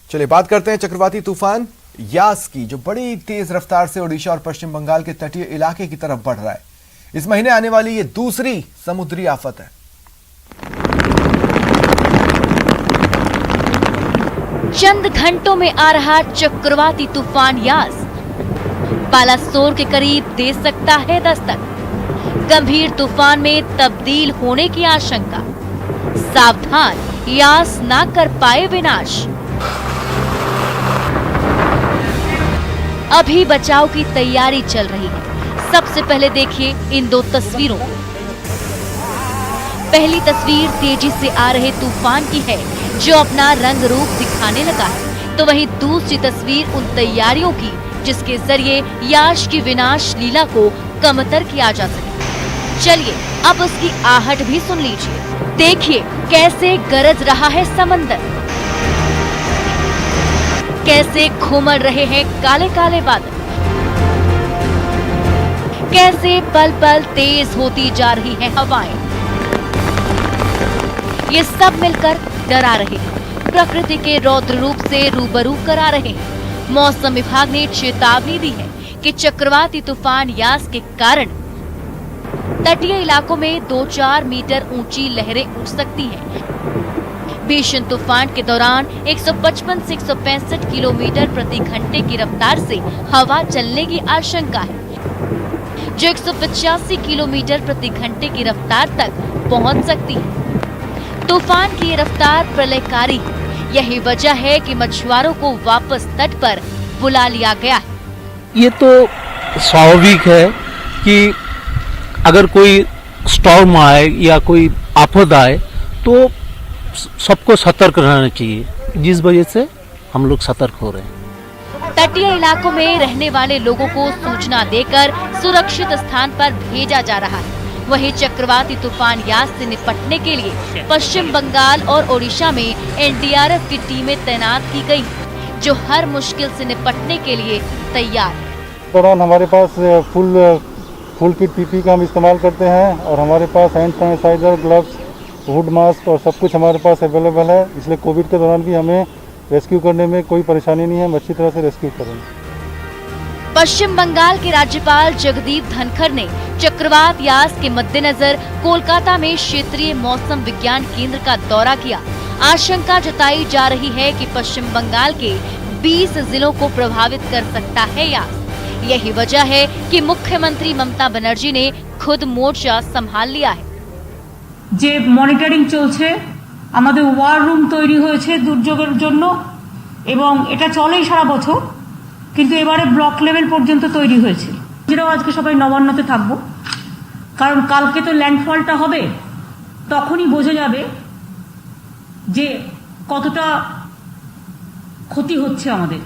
चलिए बात करते हैं चक्रवाती तूफान यास की, जो बड़ी तेज रफ्तार से ओडिशा और पश्चिम बंगाल के तटीय इलाके की तरफ बढ़ रहा है। इस महीने आने वाली ये दूसरी समुद्री आफत है। चंद घंटों में आ रहा चक्रवाती तूफान यास बालासोर के करीब दे सकता है दस्तक। गंभीर तूफान में तब्दील होने की आशंका। सावधान, यास ना कर पाए विनाश। अभी बचाव की तैयारी चल रही है। सबसे पहले देखिए इन दो तस्वीरों को। पहली तस्वीर तेजी से आ रहे तूफान की है, जो अपना रंग रूप दिखाने लगा है, तो वहीं दूसरी तस्वीर उन तैयारियों की जिसके जरिए यास की विनाश लीला को कमतर किया जा सके। चलिए अब उसकी आहट भी सुन लीजिए। देखिए कैसे गरज रहा है समंदर, कैसे घूमर रहे हैं काले काले बादल, कैसे पल पल तेज होती जा रही हैं हवाएं। ये सब मिलकर डरा रहे हैं, प्रकृति के रौद्र रूप से रूबरू करा रहे हैं। मौसम विभाग ने चेतावनी दी है कि चक्रवाती तूफान यास के कारण तटीय इलाकों में 2-4 मीटर ऊंची लहरें उठ सकती हैं। भीषण तूफान के दौरान 155 से 165 किलोमीटर प्रति घंटे की रफ्तार से हवा चलने की आशंका है, जो 185 किलोमीटर प्रति घंटे की रफ्तार तक पहुंच सकती है। तूफान की रफ्तार प्रलयकारी है। यही वजह है कि मछुआरों को वापस तट पर बुला लिया गया है। ये तो स्वाभाविक है कि अगर कोई स्टॉर्म आए या कोई आफत आए तो सबको सतर्क रहना चाहिए, जिस वजह से हम लोग सतर्क हो रहे हैं। तटीय इलाकों में रहने वाले लोगों को सूचना देकर सुरक्षित स्थान पर भेजा जा रहा है। वहीं चक्रवाती तूफान यास से निपटने के लिए पश्चिम बंगाल और ओडिशा में एनडीआरएफ की टीमें तैनात की गई, जो हर मुश्किल से निपटने के लिए तैयार है। दौरान हमारे पास फुल किट पीपी का हम इस्तेमाल करते हैं और हमारे पास hand sanitiser, gloves, hood mask और सब कुछ हमारे पास अवेलेबल है। इसलिए कोविड के दौरान भी हमें रेस्क्यू करने में कोई परेशानी नहीं है। हम अच्छी तरह से रेस्क्यू करेंगे। पश्चिम बंगाल के राज्यपाल जगदीप धनखड़ ने चक्रवात यास के मद्देनजर कोलकाता में क्षेत्रीय मौसम विज्ञान केंद्र का दौरा किया। आशंका जताई जा रही है कि पश्चिम बंगाल के 20 जिलों को प्रभावित कर सकता है यास। यही वजह है कि मुख्यमंत्री ममता बनर्जी ने खुद मोर्चा संभाल लिया है। যে মনিটরিং চলছে, আমাদের ওয়ার রুম তৈরি হয়েছে দুর্যোগের জন্য এবং এটা চলেই সারা বছর, কিন্তু এবারে ব্লক লেভেল পর্যন্ত তৈরি হয়েছে। যেটাও আজকে সবাই নবান্নতে থাকবো, কারণ কালকে তো ল্যান্ডফলটা হবে, তখনই বোঝা যাবে যে কতটা ক্ষতি হচ্ছে আমাদের।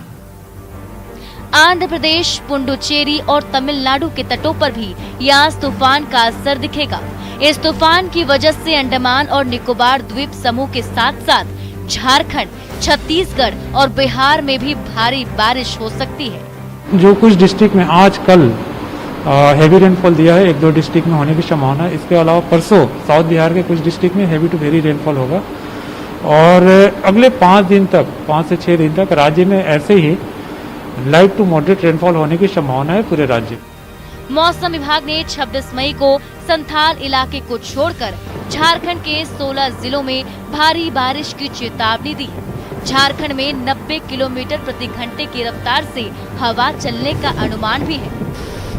आंध्र प्रदेश, पुडुचेरी और तमिलनाडु के तटों पर भी यास तूफान का असर दिखेगा। इस तूफान की वजह से अंडमान और निकोबार द्वीप समूह के साथ साथ झारखंड, छत्तीसगढ़ और बिहार में भी भारी बारिश हो सकती है। जो कुछ डिस्ट्रिक्ट में आज कल हैवी रेनफॉल दिया है, 1-2 डिस्ट्रिक्ट में होने की संभावना है। इसके अलावा परसों साउथ बिहार के कुछ डिस्ट्रिक्ट में हैवी टू वेरी रेनफॉल होगा और अगले 5 दिन तक, 5 से 6 दिन तक राज्य में ऐसे ही लाइट टू मॉडरेट रेनफॉल होने की संभावना है पूरे राज्य। मौसम विभाग ने 26 मई को संथाल इलाके को छोड़कर झारखंड के 16 जिलों में भारी बारिश की चेतावनी दी है। झारखंड में 90 किलोमीटर प्रति घंटे की रफ्तार से हवा चलने का अनुमान भी है।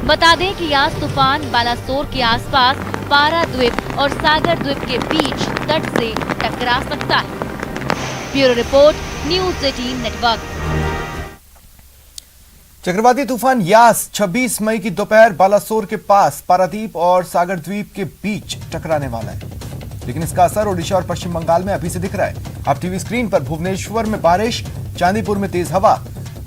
बता दें कि यास तूफान बालासोर के आसपास पारा द्वीप और सागर द्वीप के बीच तट से टकरा सकता है। Bureau report, news 18 network. चक्रवाती तूफान यास 26 मई की दोपहर बालासोर के पास पारादीप और सागर द्वीप के बीच टकराने वाला है, लेकिन इसका असर ओडिशा और पश्चिम बंगाल में अभी से दिख रहा है। आप टीवी स्क्रीन पर भुवनेश्वर में बारिश, चांदीपुर में तेज हवा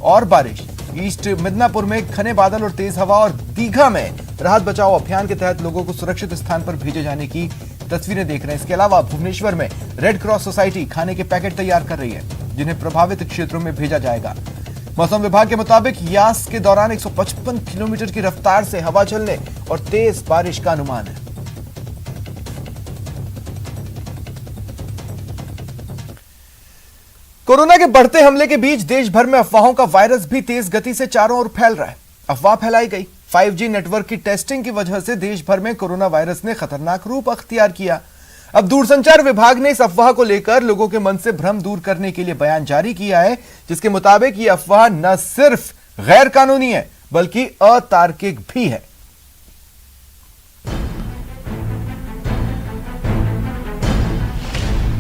और बारिश, ईस्ट मिदनापुर में घने बादल और तेज हवा और दीघा में राहत बचाव अभियान के तहत लोगों को सुरक्षित स्थान पर भेजे जाने की तस्वीरें देख रहे हैं। इसके अलावा भुवनेश्वर में रेड क्रॉस सोसाइटी खाने के पैकेट तैयार कर रही है, जिन्हें प्रभावित क्षेत्रों में भेजा जाएगा। मौसम विभाग के मुताबिक यास के दौरान 155 किलोमीटर की रफ्तार से हवा चलने और तेज बारिश का अनुमान है। कोरोना के बढ़ते हमले के बीच देश भर में अफवाहों का वायरस भी तेज गति से चारों ओर फैल रहा है। अफवाह फैलाई गई 5G नेटवर्क की टेस्टिंग की वजह से देश भर में कोरोना वायरस ने खतरनाक रूप अख्तियार किया। अब दूरसंचार विभाग ने इस अफवाह को लेकर लोगों के मन से भ्रम दूर करने के लिए बयान जारी किया है, जिसके मुताबिक ये अफवाह न सिर्फ गैर कानूनी है बल्कि अतार्किक भी है।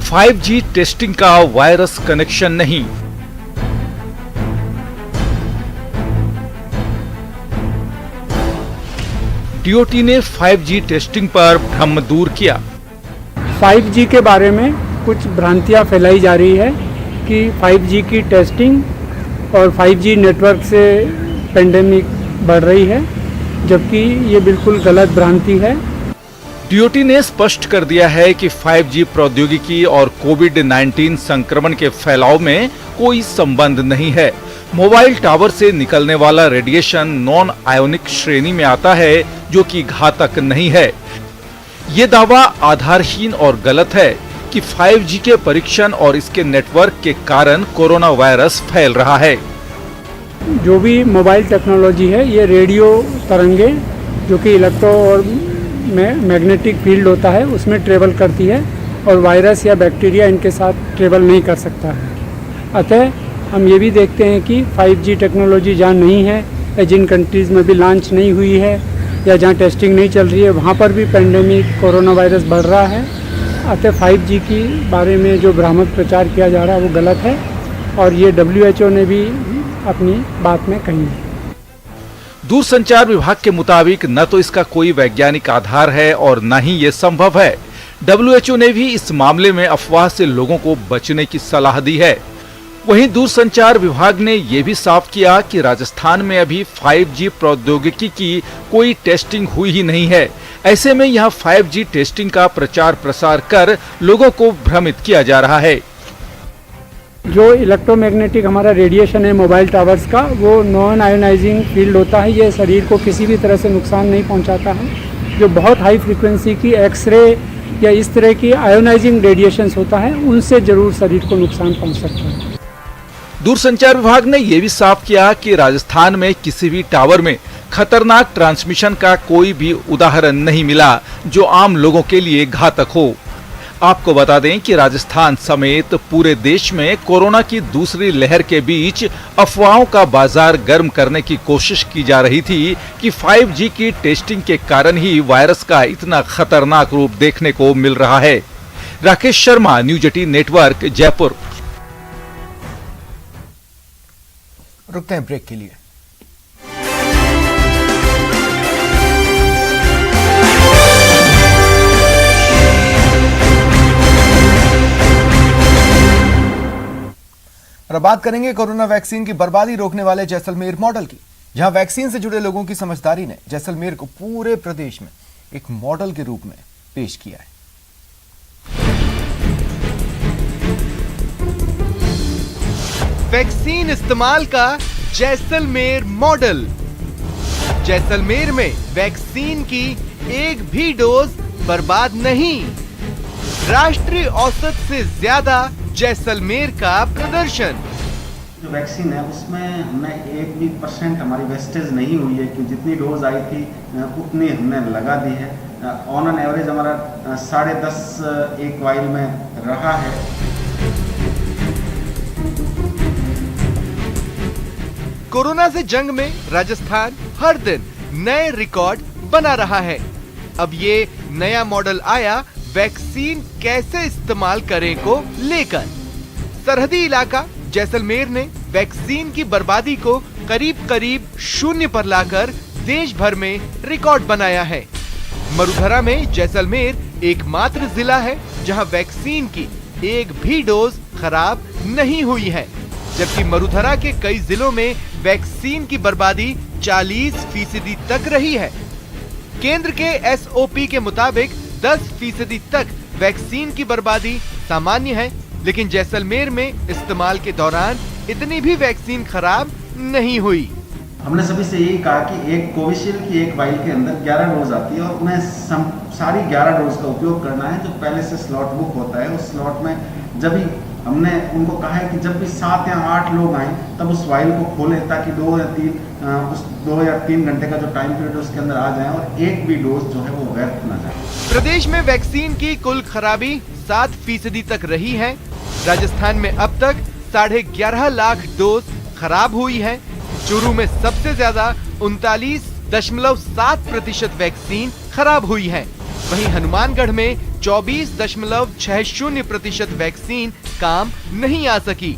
फाइव जी टेस्टिंग का वायरस कनेक्शन नहीं। डीओटी ने 5G टेस्टिंग पर भ्रम दूर किया। 5G के बारे में कुछ भ्रांतियां फैलाई जा रही है कि 5G की टेस्टिंग और 5G नेटवर्क से पेंडेमिक बढ़ रही है, जबकि ये बिल्कुल गलत भ्रांति है। डीओटी ने स्पष्ट कर दिया है कि 5G प्रौद्योगिकी और कोविड-19 संक्रमण के फैलाव में कोई संबंध नहीं है। मोबाइल टावर से निकलने वाला रेडिएशन नॉन आयोनिक श्रेणी में आता है, जो कि घातक नहीं है। ये दावा आधारहीन और गलत है कि 5G के परीक्षण और इसके नेटवर्क के कारण कोरोना वायरस फैल रहा है। जो भी मोबाइल टेक्नोलॉजी है, ये रेडियो तरंगे जो कि इलेक्ट्रो और मैग्नेटिक फील्ड होता है उसमें ट्रेवल करती है और वायरस या बैक्टीरिया इनके साथ ट्रेवल नहीं कर सकता है। अतः हम ये भी देखते हैं कि 5G टेक्नोलॉजी जहाँ नहीं है या जिन कंट्रीज़ में भी लॉन्च नहीं हुई है या जहाँ टेस्टिंग नहीं चल रही है, वहाँ पर भी पेंडेमिक कोरोना वायरस बढ़ रहा है। अतः 5G के बारे में जो भ्रामक प्रचार किया जा रहा है वो गलत है और ये WHO ने भी अपनी बात में कही है। दूरसंचार विभाग के मुताबिक न तो इसका कोई वैज्ञानिक आधार है और न ही ये संभव है। WHO ने भी इस मामले में अफवाह से लोगों को बचने की सलाह दी है। वहीं दूरसंचार विभाग ने यह भी साफ किया कि राजस्थान में अभी 5G प्रौद्योगिकी की कोई टेस्टिंग हुई ही नहीं है। ऐसे में यहां 5G टेस्टिंग का प्रचार प्रसार कर लोगों को भ्रमित किया जा रहा है। जो इलेक्ट्रोमैग्नेटिक हमारा रेडिएशन है मोबाइल टावर्स का, वो नॉन आयोनाइजिंग फील्ड होता है। ये शरीर को किसी भी तरह से नुकसान नहीं पहुंचाता है। जो बहुत हाई फ्रीक्वेंसी की एक्सरे या इस तरह की आयोनाइजिंग रेडिएशंस होता है, उनसे जरूर शरीर को नुकसान पहुंच सकता है। दूरसंचार विभाग ने यह भी साफ किया कि राजस्थान में किसी भी टावर में खतरनाक ट्रांसमिशन का कोई भी उदाहरण नहीं मिला जो आम लोगों के लिए घातक हो। आपको बता दें कि राजस्थान समेत पूरे देश में कोरोना की दूसरी लहर के बीच अफवाहों का बाजार गर्म करने की कोशिश की जा रही थी कि 5G की टेस्टिंग के कारण ही वायरस का इतना खतरनाक रूप देखने को मिल रहा है। Rakesh Sharma, news 18 network, Jaipur. रुकते हैं ब्रेक के लिए। और अब बात करेंगे कोरोना वैक्सीन की बर्बादी रोकने वाले जैसलमेर मॉडल की, जहां वैक्सीन से जुड़े लोगों की समझदारी ने जैसलमेर को पूरे प्रदेश में एक मॉडल के रूप में पेश किया है। वैक्सीन इस्तेमाल का जैसलमेर मॉडल। जैसलमेर में वैक्सीन की एक भी डोज बर्बाद नहीं। राष्ट्रीय औसत से ज्यादा जैसलमेर का प्रदर्शन। जो वैक्सीन है उसमें हमने 1% हमारी वेस्टेज नहीं हुई है, कि जितनी डोज आई थी उतनी हमने लगा दी है। ऑन एन एवरेज हमारा 10.5 एक वाइल में रहा है। कोरोना से जंग में राजस्थान हर दिन नए रिकॉर्ड बना रहा है। अब ये नया मॉडल आया वैक्सीन कैसे इस्तेमाल करें को लेकर। सरहदी इलाका जैसलमेर ने वैक्सीन की बर्बादी को करीब करीब 0 पर लाकर देश भर में रिकॉर्ड बनाया है। मरुधरा में जैसलमेर एकमात्र जिला है जहां वैक्सीन की एक भी डोज खराब नहीं हुई है, जबकि मरुधरा के कई जिलों में वैक्सीन की बर्बादी 40% तक रही है। केंद्र के SOP के मुताबिक 10% तक वैक्सीन की बर्बादी सामान्य है, लेकिन जैसलमेर में इस्तेमाल के दौरान इतनी भी वैक्सीन खराब नहीं हुई। हमने सभी से यही कहा कि एक कोविशील्ड की एक वाइल के अंदर 11 डोज आती है और उन्हें सारी 11 डोज का उपयोग करना है। जो पहले से स्लॉट बुक होता है उस स्लॉट में जब भी हमने उनको कहा है कि जब भी 7 या 8 लोग आए तब उस वाइल को खोलें ताकि 2 या 3 घंटे का जो टाइम पीरियड है उसके अंदर आ जाए और एक भी डोज जो है वो व्यर्थ न जाए। प्रदेश में वैक्सीन की कुल खराबी 7% तक रही है। राजस्थान में अब तक 11.5 लाख डोज खराब हुई है। चूरू में सबसे ज्यादा 39.7% वैक्सीन खराब हुई है। वहीं हनुमानगढ़ में 24.60% वैक्सीन काम नहीं आ सकी।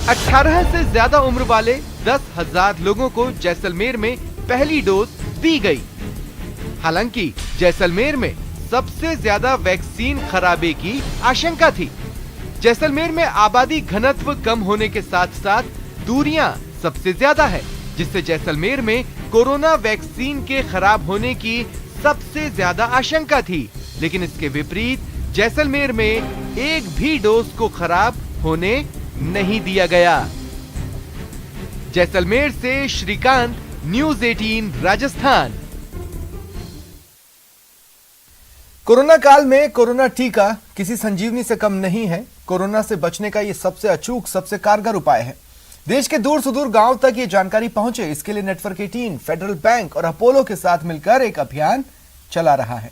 18 से ज्यादा उम्र वाले 10,000 लोगों को जैसलमेर में पहली डोज दी गई। हालांकि जैसलमेर में सबसे ज्यादा वैक्सीन खराबे की आशंका थी। जैसलमेर में आबादी घनत्व कम होने के साथ साथ दूरियां सबसे ज्यादा है, जिससे जैसलमेर में कोरोना वैक्सीन के खराब होने की सबसे ज्यादा आशंका थी। लेकिन इसके विपरीत जैसलमेर में एक भी डोज को खराब होने नहीं दिया गया। जैसलमेर से श्रीकांत, न्यूज़ 18 राजस्थान। कोरोना काल में कोरोना टीका किसी संजीवनी से कम नहीं है। कोरोना से बचने का ये सबसे अचूक, सबसे कारगर उपाय है। देश के दूर सुदूर गांव तक ये जानकारी पहुंचे, इसके लिए नेटवर्क 18, फेडरल बैंक और अपोलो के साथ मिलकर एक अभियान चला रहा है।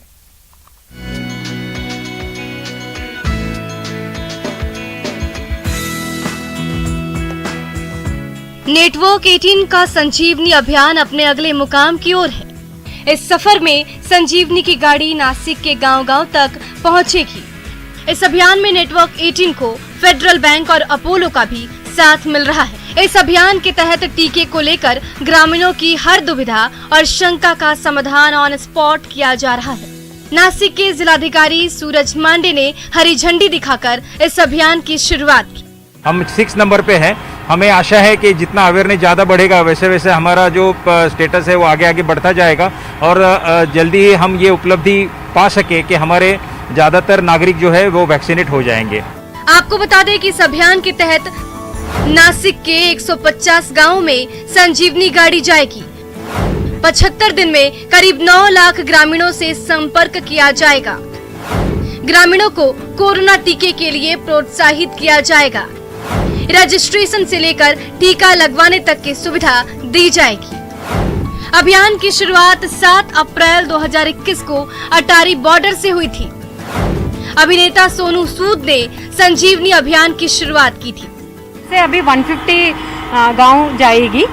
नेटवर्क 18 का संजीवनी अभियान अपने अगले मुकाम की ओर है। इस सफर में संजीवनी की गाड़ी नासिक के गांव-गांव तक पहुंचेगी। इस अभियान में नेटवर्क 18 को फेडरल बैंक और अपोलो का भी साथ मिल रहा है। इस अभियान के तहत टीके को लेकर ग्रामीणों की हर दुविधा और शंका का समाधान ऑन स्पॉट किया जा रहा है। नासिक के जिलाधिकारी सूरज मांडे ने हरी झंडी दिखाकर इस अभियान की शुरुआत की। हम 6 नंबर पे हैं। हमें आशा है कि जितना अवेयरनेस ज़्यादा बढ़ेगा वैसे वैसे हमारा जो स्टेटस है वो आगे आगे बढ़ता जाएगा और जल्दी ही हम ये उपलब्धि पा सके कि हमारे ज़्यादातर नागरिक जो है वो वैक्सीनेट हो जाएंगे। आपको बता दें कि इस अभियान के तहत नासिक के 150 गाँव में संजीवनी गाड़ी जाएगी। 75 दिन में करीब 9 लाख ग्रामीणों से संपर्क किया जाएगा। ग्रामीणों को कोरोना टीके के लिए प्रोत्साहित किया जाएगा। रजिस्ट्रेशन से लेकर टीका लगवाने तक की सुविधा दी जाएगी। अभियान की शुरुआत 7 अप्रैल 2021 को अटारी बॉर्डर से हुई थी। अभिनेता सोनू सूद ने संजीवनी अभियान की शुरुआत की थी। से अभी 150 गांव जाएगी,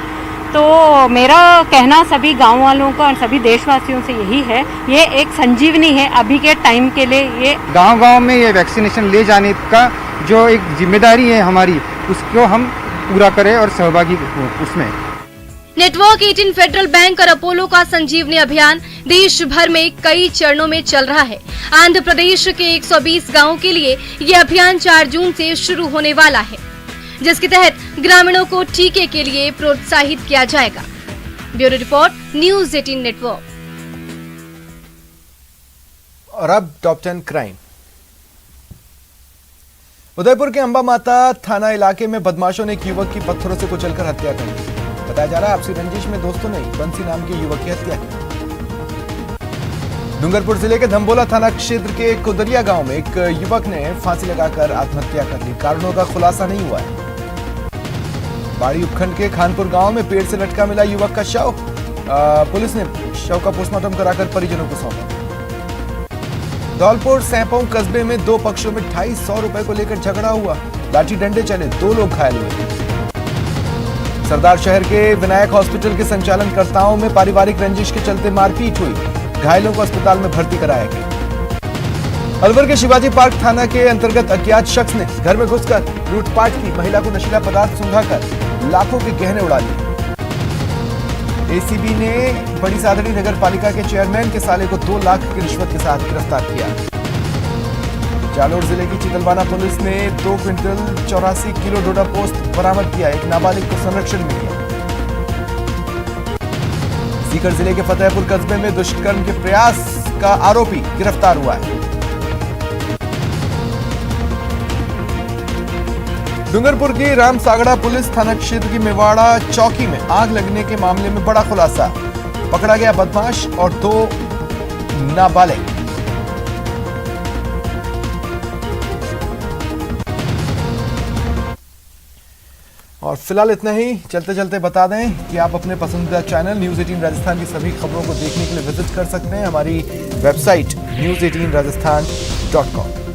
तो मेरा कहना सभी गांव वालों का और सभी देशवासियों से यही है, ये एक संजीवनी है अभी के टाइम के लिए। ये गांव-गांव में ये वैक्सीनेशन ले जाने का जो एक जिम्मेदारी है हमारी, उसको हम पूरा करें और सहभागी उसमें। नेटवर्क 18 फेडरल बैंक और अपोलो का संजीवनी अभियान देश भर में कई चरणों में चल रहा है। आंध्र प्रदेश के 120 गाँव के लिए ये अभियान 4 जून से शुरू होने वाला है, जिसके तहत ग्रामीणों को टीके के लिए प्रोत्साहित किया जाएगा। Bureau report, news 18 network. और अब टॉप 10 क्राइम। उदयपुर के अंबा माता थाना इलाके में बदमाशों ने एक युवक की पत्थरों से कुचलकर हत्या कर दी। बताया जा रहा है आपसी रंजिश में दोस्तों ने बंसी नाम के युवक की हत्या की। डूंगरपुर जिले के धम्बोला थाना क्षेत्र के कुदरिया गांव में एक युवक ने फांसी लगाकर आत्महत्या कर ली। कारणों का खुलासा नहीं हुआ है। बाड़ी उपखंड के खानपुर गांव में पेड़ से लटका मिला युवक का शव। पुलिस ने शव का पोस्टमार्टम कराकर परिजनों को सौंपा। धौलपुर सैंपौ कस्बे में 2 पक्षों में 250 रुपए को लेकर झगड़ा हुआ। लाठी डंडे चले, 2 लोग घायल हुए। सरदार शहर के विनायक हॉस्पिटल के संचालनकर्ताओं में पारिवारिक रंजिश के चलते मारपीट हुई। घायलों को अस्पताल में भर्ती कराया गया। अलवर के शिवाजी पार्क थाना के अंतर्गत अज्ञात शख्स ने घर में घुसकर लूटपाट की। महिला को नशीला पदार्थ सुंघाकर लाखों के गहने उड़ा लिए। एसीबी ने बड़ी सादड़ी नगर पालिका के चेयरमैन के साले को 2 लाख की रिश्वत के साथ गिरफ्तार किया। जालोर जिले की चितलवाना पुलिस ने 2 क्विंटल 84 किलो डोडा पोस्त बरामद किया। एक नाबालिग को संरक्षण में लिया। सीकर जिले के फतेहपुर कस्बे में दुष्कर्म के प्रयास का आरोपी गिरफ्तार हुआ है। डूंगरपुर की रामसागड़ा पुलिस थाना क्षेत्र की मेवाड़ा चौकी में आग लगने के मामले में बड़ा खुलासा। पकड़ा गया बदमाश और 2 नाबालिग। और फिलहाल इतना ही। चलते चलते बता दें कि आप अपने पसंदीदा चैनल न्यूज़ 18 राजस्थान की सभी खबरों को देखने के लिए विजिट कर सकते हैं हमारी वेबसाइट news18rajasthan.com।